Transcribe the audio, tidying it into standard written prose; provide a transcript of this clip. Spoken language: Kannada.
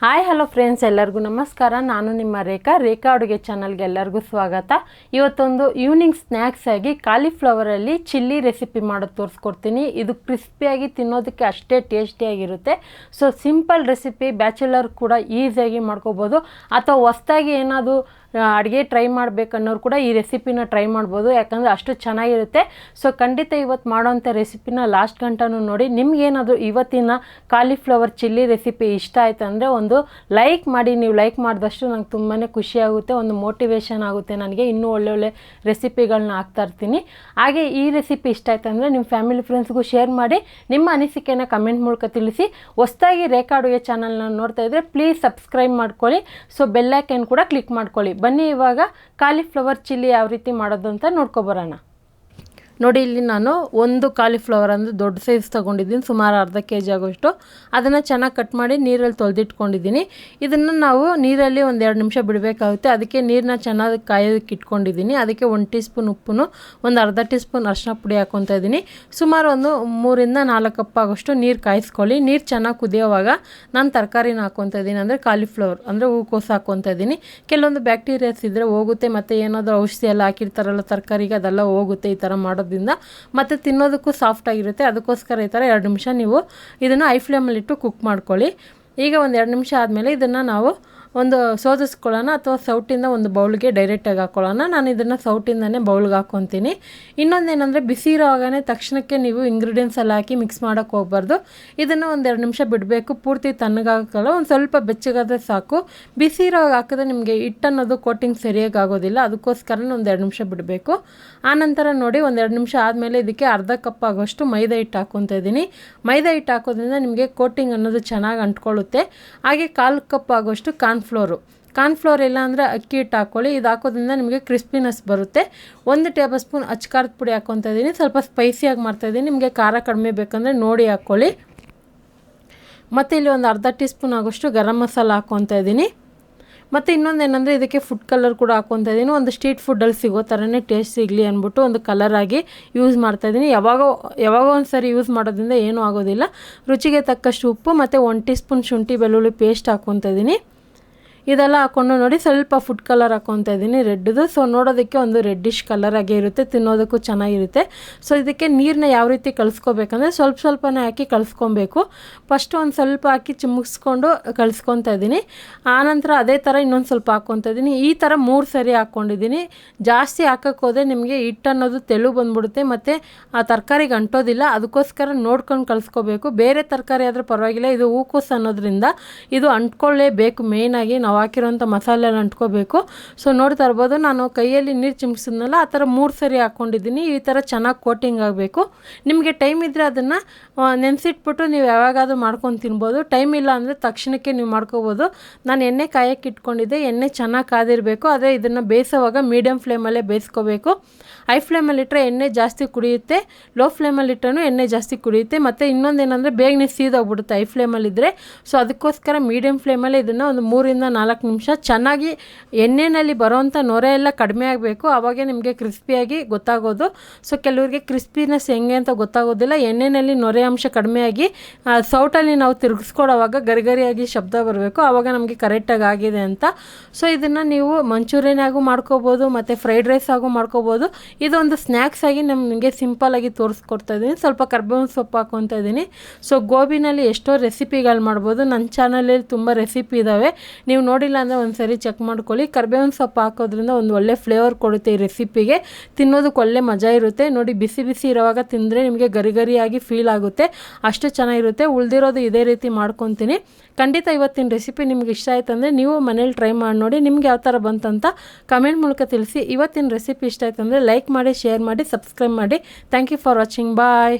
ಹಾಯ್ ಹಲೋ ಫ್ರೆಂಡ್ಸ್, ಎಲ್ಲರಿಗೂ ನಮಸ್ಕಾರ. ನಾನು ನಿಮ್ಮ ರೇಖಾ ಅಡುಗೆ ಚಾನಲ್ಗೆ ಎಲ್ಲರಿಗೂ ಸ್ವಾಗತ. ಇವತ್ತೊಂದು ಈವ್ನಿಂಗ್ ಸ್ನ್ಯಾಕ್ಸ್ ಆಗಿ ಕಾಲಿಫ್ಲವರಲ್ಲಿ ಚಿಲ್ಲಿ ರೆಸಿಪಿ ಮಾಡೋದು ತೋರಿಸ್ಕೊಡ್ತೀನಿ. ಇದು ಕ್ರಿಸ್ಪಿಯಾಗಿ ತಿನ್ನೋದಕ್ಕೆ ಅಷ್ಟೇ ಟೇಸ್ಟಿಯಾಗಿರುತ್ತೆ. ಸೊ ಸಿಂಪಲ್ ರೆಸಿಪಿ, ಬ್ಯಾಚುಲರ್ ಕೂಡ ಈಸಿಯಾಗಿ ಮಾಡ್ಕೋಬೋದು. ಅಥವಾ ಹೊಸ್ದಾಗಿ ಏನಾದರೂ ಅಡುಗೆ ಟ್ರೈ ಮಾಡಬೇಕನ್ನೋರು ಕೂಡ ಈ ರೆಸಿಪಿನ ಟ್ರೈ ಮಾಡ್ಬೋದು, ಯಾಕಂದರೆ ಅಷ್ಟು ಚೆನ್ನಾಗಿರುತ್ತೆ. ಸೊ ಖಂಡಿತ ಇವತ್ತು ಮಾಡೋವಂಥ ರೆಸಿಪಿನ ಲಾಸ್ಟ್ ಗಂಟನೂ ನೋಡಿ. ನಿಮಗೇನಾದರೂ ಇವತ್ತಿನ ಕಾಲಿಫ್ಲವರ್ ಚಿಲ್ಲಿ ರೆಸಿಪಿ ಇಷ್ಟ ಆಯಿತು ಅಂದರೆ ಒಂದು ಲೈಕ್ ಮಾಡಿ. ನೀವು ಲೈಕ್ ಮಾಡಿದಷ್ಟು ನಂಗೆ ತುಂಬಾ ಖುಷಿಯಾಗುತ್ತೆ, ಒಂದು ಮೋಟಿವೇಶನ್ ಆಗುತ್ತೆ ನನಗೆ ಇನ್ನೂ ಒಳ್ಳೊಳ್ಳೆ ರೆಸಿಪಿಗಳನ್ನ ಹಾಕ್ತಾ ಇರ್ತೀನಿ. ಹಾಗೆ ಈ ರೆಸಿಪಿ ಇಷ್ಟ ಆಯಿತು ಅಂದರೆ ನಿಮ್ಮ ಫ್ಯಾಮಿಲಿ ಫ್ರೆಂಡ್ಸ್ಗೂ ಶೇರ್ ಮಾಡಿ, ನಿಮ್ಮ ಅನಿಸಿಕೆನ ಕಮೆಂಟ್ ಮೂಲಕ ತಿಳಿಸಿ. ಹೊಸ್ದಾಗಿ ರೇಖಾ ಅಡುಗೆ ಚಾನಲ್ನ ನೋಡ್ತಾ ಇದ್ದರೆ ಪ್ಲೀಸ್ ಸಬ್ಸ್ಕ್ರೈಬ್ ಮಾಡ್ಕೊಳ್ಳಿ. ಸೊ ಬೆಲ್ಲೈಕನ್ ಕೂಡ ಕ್ಲಿಕ್ ಮಾಡ್ಕೊಳ್ಳಿ. ಬನ್ನಿ ಇವಾಗ ಕಾಲಿಫ್ಲವರ್ ಚಿಲ್ಲಿ ಯಾವ ರೀತಿ ಮಾಡೋದು ಅಂತ ನೋಡ್ಕೊಬರೋಣ. ನೋಡಿ, ಇಲ್ಲಿ ನಾನು ಒಂದು ಕಾಲಿಫ್ಲವರ್ ಅಂದರೆ ದೊಡ್ಡ ಸೈಜ್ ತೊಗೊಂಡಿದ್ದೀನಿ, ಸುಮಾರು ಅರ್ಧ kg ಆಗೋಷ್ಟು. ಅದನ್ನು ಚೆನ್ನಾಗಿ ಕಟ್ ಮಾಡಿ ನೀರಲ್ಲಿ ತೊಳೆದಿಟ್ಕೊಂಡಿದ್ದೀನಿ. ಇದನ್ನು ನಾವು ನೀರಲ್ಲಿ ಒಂದು 2 ನಿಮಿಷ ಬಿಡಬೇಕಾಗುತ್ತೆ. ಅದಕ್ಕೆ ನೀರನ್ನ ಚೆನ್ನಾಗಿ ಕಾಯೋದಕ್ಕೆ ಇಟ್ಕೊಂಡಿದ್ದೀನಿ. ಅದಕ್ಕೆ 1 ಟೀ ಸ್ಪೂನ್ ಉಪ್ಪು, ಒಂದು ಅರ್ಧ ಟೀ ಸ್ಪೂನ್ ಅರಿಶಿನ ಪುಡಿ ಹಾಕ್ಕೊತಾ ಇದ್ದೀನಿ. ಸುಮಾರು ಒಂದು 3 ರಿಂದ 4 ಕಪ್ ಆಗೋಷ್ಟು ನೀರು ಕಾಯಿಸ್ಕೊಳ್ಳಿ. ನೀರು ಚೆನ್ನಾಗಿ ಕುದಿಯೋವಾಗ ನಾನು ತರಕಾರಿನ ಹಾಕ್ಕೊತಾ ಇದ್ದೀನಿ, ಅಂದರೆ ಕಾಲಿಫ್ಲವರ್ ಅಂದರೆ ಹೂಕೋಸು ಹಾಕ್ಕೊತಾ ಇದ್ದೀನಿ. ಕೆಲವೊಂದು ಬ್ಯಾಕ್ಟೀರಿಯಾಸ್ ಇದ್ದರೆ ಹೋಗುತ್ತೆ, ಮತ್ತು ಏನಾದರೂ ಔಷಧಿ ಎಲ್ಲ ಹಾಕಿರ್ತಾರಲ್ಲ ತರಕಾರಿಗೆ, ಅದೆಲ್ಲ ಹೋಗುತ್ತೆ ಈ ಥರ ಮಾಡೋದ್ರಿಂದ. ಮತ್ತು ತಿನ್ನೋದಕ್ಕೂ ಸಾಫ್ಟ್ ಆಗಿರುತ್ತೆ. ಅದಕ್ಕೋಸ್ಕರ ಈ ಥರ 2 ನಿಮಿಷ ನೀವು ಇದನ್ನು ಐ ಫ್ಲೇಮಲ್ಲಿಟ್ಟು ಕುಕ್ ಮಾಡ್ಕೊಳ್ಳಿ. ಈಗ ಒಂದು 2 ನಿಮಿಷ ಆದಮೇಲೆ ಇದನ್ನು ನಾವು ಒಂದು ಸೋದಿಸ್ಕೊಳ್ಳೋಣ, ಅಥವಾ ಸೌಟಿಂದ ಒಂದು ಬೌಲ್ಗೆ ಡೈರೆಕ್ಟಾಗಿ ಹಾಕ್ಕೊಳ್ಳೋಣ. ನಾನು ಇದನ್ನು ಸೌಟಿಂದನೇ ಬೌಲ್ಗೆ ಹಾಕ್ಕೊತೀನಿ. ಇನ್ನೊಂದೇನೆಂದರೆ, ಬಿಸಿ ಇರೋವಾಗನೇ ತಕ್ಷಣಕ್ಕೆ ನೀವು ಇಂಗ್ರೀಡಿಯೆಂಟ್ಸ್ ಎಲ್ಲ ಹಾಕಿ ಮಿಕ್ಸ್ ಮಾಡೋಕ್ಕೆ ಹೋಗ್ಬಾರ್ದು. ಇದನ್ನು ಒಂದು 2 ನಿಮಿಷ ಬಿಡಬೇಕು. ಪೂರ್ತಿ ತಣ್ಣಗಾಗಲ್ಲ, ಒಂದು ಸ್ವಲ್ಪ ಬೆಚ್ಚಗಾದರೆ ಸಾಕು. ಬಿಸಿ ಇರೋವಾಗ ಹಾಕಿದ್ರೆ ನಿಮಗೆ ಹಿಟ್ಟು ಅನ್ನೋದು ಕೋಟಿಂಗ್ ಸರಿಯಾಗಿ ಆಗೋದಿಲ್ಲ. ಅದಕ್ಕೋಸ್ಕರ ಒಂದು 2 ನಿಮಿಷ ಬಿಡಬೇಕು. ಆನಂತರ ನೋಡಿ, ಒಂದು 2 ನಿಮಿಷ ಆದಮೇಲೆ ಇದಕ್ಕೆ ಅರ್ಧ ಕಪ್ ಆಗೋಷ್ಟು ಮೈದಾ ಹಿಟ್ಟು ಹಾಕ್ಕೊತಾ ಇದ್ದೀನಿ. ಮೈದಾ ಹಿಟ್ಟು ಹಾಕೋದ್ರಿಂದ ನಿಮಗೆ ಕೋಟಿಂಗ್ ಅನ್ನೋದು ಚೆನ್ನಾಗಿ ಅಂಟ್ಕೊಳ್ಳುತ್ತೆ. ಹಾಗೆ 1/4 ಕಪ್ ಆಗೋಷ್ಟು ಕಾರ್ನ್ಫ್ಲೋರ್ ಇಲ್ಲ ಅಂದರೆ ಅಕ್ಕಿ ಹಿಟ್ಟು ಹಾಕ್ಕೊಳ್ಳಿ. ಇದು ಹಾಕೋದ್ರಿಂದ ನಿಮಗೆ ಕ್ರಿಸ್ಪಿನೆಸ್ ಬರುತ್ತೆ. 1 ಟೇಬಲ್ ಸ್ಪೂನ್ ಅಚ್ಕಾರದ ಪುಡಿ ಹಾಕ್ಕೊತಾ ಇದ್ದೀನಿ. ಸ್ವಲ್ಪ ಸ್ಪೈಸಿಯಾಗಿ ಮಾಡ್ತಾಯಿದ್ದೀನಿ. ನಿಮಗೆ ಖಾರ ಕಡಿಮೆ ಬೇಕಂದರೆ ನೋಡಿ ಹಾಕ್ಕೊಳ್ಳಿ. ಮತ್ತು ಇಲ್ಲಿ ಒಂದು ಅರ್ಧ ಟೀ ಸ್ಪೂನ್ ಆಗೋಷ್ಟು ಗರಂ ಮಸಾಲ ಹಾಕ್ಕೊತಾ ಇದ್ದೀನಿ. ಮತ್ತು ಇನ್ನೊಂದೇನೆಂದರೆ, ಇದಕ್ಕೆ ಫುಡ್ ಕಲರ್ ಕೂಡ ಹಾಕ್ಕೊತಾ ಇದ್ದೀನಿ. ಒಂದು ಸ್ಟ್ರೀಟ್ ಫುಡ್ಡಲ್ಲಿ ಸಿಗೋ ಥರನೇ ಟೇಸ್ಟ್ ಸಿಗಲಿ ಅಂದ್ಬಿಟ್ಟು ಒಂದು ಕಲರಾಗಿ ಯೂಸ್ ಮಾಡ್ತಾಯಿದ್ದೀನಿ. ಯಾವಾಗೋ ಒಂದು ಸರಿ ಯೂಸ್ ಮಾಡೋದ್ರಿಂದ ಏನೂ ಆಗೋದಿಲ್ಲ. ರುಚಿಗೆ ತಕ್ಕಷ್ಟು ಉಪ್ಪು ಮತ್ತು 1 ಟೀ ಸ್ಪೂನ್ ಶುಂಠಿ ಬೆಳ್ಳುಳ್ಳಿ ಪೇಸ್ಟ್ ಹಾಕ್ಕೊತಾ ಇದ್ದೀನಿ. ಇದೆಲ್ಲ ಹಾಕ್ಕೊಂಡು ನೋಡಿ, ಸ್ವಲ್ಪ ಫುಡ್ ಕಲರ್ ಹಾಕ್ಕೊತಾ ಇದ್ದೀನಿ, ರೆಡ್ದು. ಸೊ ನೋಡೋದಕ್ಕೆ ಒಂದು ರೆಡ್ಡಿಶ್ ಕಲರಾಗೇ ಇರುತ್ತೆ, ತಿನ್ನೋದಕ್ಕೂ ಚೆನ್ನಾಗಿರುತ್ತೆ. ಸೊ ಇದಕ್ಕೆ ನೀರನ್ನ ಯಾವ ರೀತಿ ಕಲಿಸ್ಕೋಬೇಕಂದ್ರೆ, ಸ್ವಲ್ಪನೇ ಹಾಕಿ ಕಲಿಸ್ಕೊಬೇಕು. ಫಸ್ಟು ಒಂದು ಸ್ವಲ್ಪ ಹಾಕಿ ಚಿಮ್ಮಿಸ್ಕೊಂಡು ಕಲಿಸ್ಕೊತಾ ಇದ್ದೀನಿ. ಆನಂತರ ಅದೇ ಥರ ಇನ್ನೊಂದು ಸ್ವಲ್ಪ ಹಾಕ್ಕೊತಾ ಇದ್ದೀನಿ. ಈ ಥರ 3 ಸರಿ ಹಾಕ್ಕೊಂಡಿದ್ದೀನಿ. ಜಾಸ್ತಿ ಹಾಕೋಕ್ಕೆ ಹೋದರೆ ನಿಮಗೆ ಹಿಟ್ಟು ಅನ್ನೋದು ತೆಳು ಬಂದ್ಬಿಡುತ್ತೆ, ಮತ್ತು ಆ ತರಕಾರಿಗೆ ಅಂಟೋದಿಲ್ಲ. ಅದಕ್ಕೋಸ್ಕರ ನೋಡ್ಕೊಂಡು ಕಲಿಸ್ಕೋಬೇಕು. ಬೇರೆ ತರಕಾರಿ ಆದರೆ ಪರವಾಗಿಲ್ಲ, ಇದು ಹೂಕೋಸು ಅನ್ನೋದ್ರಿಂದ ಇದು ಅಂಟ್ಕೊಳ್ಳೇಬೇಕು. ಮೇಯ್ನಾಗಿ ನಾವು ಹಾಕಿರೋಂಥ ಮಸಾಲೆ ಎಲ್ಲ ಅಂಟ್ಕೋಬೇಕು. ಸೊ ನೋಡ್ತಾ ಇರ್ಬೋದು, ನಾನು ಕೈಯಲ್ಲಿ ನೀರು ಚಿಮ್ಮಿಸಿದ್ನಲ್ಲ, ಆ ಥರ 3 ಸರಿ ಹಾಕ್ಕೊಂಡಿದ್ದೀನಿ. ಈ ಥರ ಚೆನ್ನಾಗಿ ಕೋಟಿಂಗ್ ಆಗಬೇಕು. ನಿಮಗೆ ಟೈಮ್ ಇದ್ದರೆ ಅದನ್ನು ನೆನೆಸಿಟ್ಬಿಟ್ಟು ನೀವು ಯಾವಾಗಾದರೂ ಮಾಡ್ಕೊಂಡು ತಿನ್ಬೋದು. ಟೈಮ್ ಇಲ್ಲ ಅಂದರೆ ತಕ್ಷಣಕ್ಕೆ ನೀವು ಮಾಡ್ಕೋಬೋದು. ನಾನು ಎಣ್ಣೆ ಕಾಯಕ್ಕೆ ಇಟ್ಕೊಂಡಿದ್ದೆ. ಎಣ್ಣೆ ಚೆನ್ನಾಗಿ ಕಾದಿರಬೇಕು. ಆದರೆ ಇದನ್ನು ಬೇಯಿಸೋವಾಗ ಮೀಡಿಯಮ್ ಫ್ಲೇಮಲ್ಲೇ ಬೇಯಿಸ್ಕೋಬೇಕು. ಹೈ ಫ್ಲೇಮಲ್ಲಿಟ್ಟರೆ ಎಣ್ಣೆ ಜಾಸ್ತಿ ಕುಡಿಯುತ್ತೆ, ಲೋ ಫ್ಲೇಮಲ್ಲಿಟ್ಟರೂ ಎಣ್ಣೆ ಜಾಸ್ತಿ ಕುಡಿಯುತ್ತೆ. ಮತ್ತು ಇನ್ನೊಂದೇನೆಂದರೆ, ಬೇಗನೆ ಸೀದೋಗ್ಬಿಡುತ್ತೆ ಹೈ ಫ್ಲೇಮಲ್ಲಿದ್ದರೆ. ಸೊ ಅದಕ್ಕೋಸ್ಕರ ಮೀಡಿಯಮ್ ಫ್ಲೇಮಲ್ಲೇ ಇದನ್ನು ಒಂದು 3 ರಿಂದ 4 ನಿಮಿಷ ಚೆನ್ನಾಗಿ ಎಣ್ಣೆಯಲ್ಲಿ ಬರೋವಂಥ ನೊರೆ ಎಲ್ಲ ಕಡಿಮೆ ಆಗಬೇಕು. ಆವಾಗೇ ನಿಮಗೆ ಕ್ರಿಸ್ಪಿಯಾಗಿ ಗೊತ್ತಾಗೋದು. ಸೊ ಕೆಲವರಿಗೆ ಕ್ರಿಸ್ಪಿನೆಸ್ ಹೆಂಗೆ ಅಂತ ಗೊತ್ತಾಗೋದಿಲ್ಲ. ಎಣ್ಣೆಯಲ್ಲಿ ನೊರೆ ಅಂಶ ಕಡಿಮೆಯಾಗಿ ಸೌಟಲ್ಲಿ ನಾವು ತಿರುಗಿಸ್ಕೊಡೋವಾಗ ಗರಿಗರಿಯಾಗಿ ಶಬ್ದ ಬರಬೇಕು, ಆವಾಗ ನಮಗೆ ಕರೆಕ್ಟಾಗಿ ಆಗಿದೆ ಅಂತ. ಸೊ ಇದನ್ನು ನೀವು ಮಂಚೂರಿಯನ್ ಆಗು ಮಾಡ್ಕೋಬೋದು, ಮತ್ತು ಫ್ರೈಡ್ ರೈಸ್ ಆಗು ಮಾಡ್ಕೋಬೋದು. ಇದೊಂದು ಸ್ನ್ಯಾಕ್ಸ್ ಆಗಿ ನಮಗೆ ಸಿಂಪಲ್ಲಾಗಿ ತೋರಿಸ್ಕೊಡ್ತಾ ಇದ್ದೀನಿ. ಸ್ವಲ್ಪ ಕರ್ಬೇವಿನ ಸೊಪ್ಪು ಹಾಕ್ಕೊತಾ ಇದ್ದೀನಿ. ಸೊ ಗೋಬಿನಲ್ಲಿ ಎಷ್ಟೋ ರೆಸಿಪಿಗಳು ಮಾಡ್ಬೋದು. ನನ್ನ ಚಾನಲಲ್ಲಿ ತುಂಬ ರೆಸಿಪಿ ಇದ್ದಾವೆ, ನೀವು ನೋಡಿಲ್ಲ ಅಂದರೆ ಒಂದು ಸರಿ ಚೆಕ್ ಮಾಡ್ಕೊಳ್ಳಿ. ಕರ್ಬೇವಿನ ಸೊಪ್ಪು ಹಾಕೋದ್ರಿಂದ ಒಂದು ಒಳ್ಳೆ ಫ್ಲೇವರ್ ಕೊಡುತ್ತೆ ಈ ರೆಸಿಪಿಗೆ. ತಿನ್ನೋದಕ್ಕೆ ಒಳ್ಳೆ ಮಜಾ ಇರುತ್ತೆ. ನೋಡಿ, ಬಿಸಿ ಬಿಸಿ ಇರೋವಾಗ ತಿಂದರೆ ನಿಮಗೆ ಗರಿಗರಿಯಾಗಿ ಫೀಲ್ ಆಗುತ್ತೆ, ಅಷ್ಟು ಚೆನ್ನಾಗಿರುತ್ತೆ. ಉಳಿದಿರೋದು ಇದೇ ರೀತಿ ಮಾಡ್ಕೊತೀನಿ. ಖಂಡಿತ ಇವತ್ತಿನ ರೆಸಿಪಿ ನಿಮ್ಗೆ ಇಷ್ಟ ಆಯ್ತು ಅಂದರೆ ನೀವು ಮನೇಲಿ ಟ್ರೈ ಮಾಡಿ ನೋಡಿ. ನಿಮ್ಗೆ ಯಾವ ಥರ ಬಂತಂತ ಕಮೆಂಟ್ ಮೂಲಕ ತಿಳಿಸಿ. ಇವತ್ತಿನ ರೆಸಿಪಿ ಇಷ್ಟ ಆಯ್ತು ಅಂದರೆ ಲೈಕ್ ಮಾಡಿ, ಶೇರ್ ಮಾಡಿ, ಸಬ್ಸ್ಕ್ರೈಬ್ ಮಾಡಿ. Thank you for watching. Bye.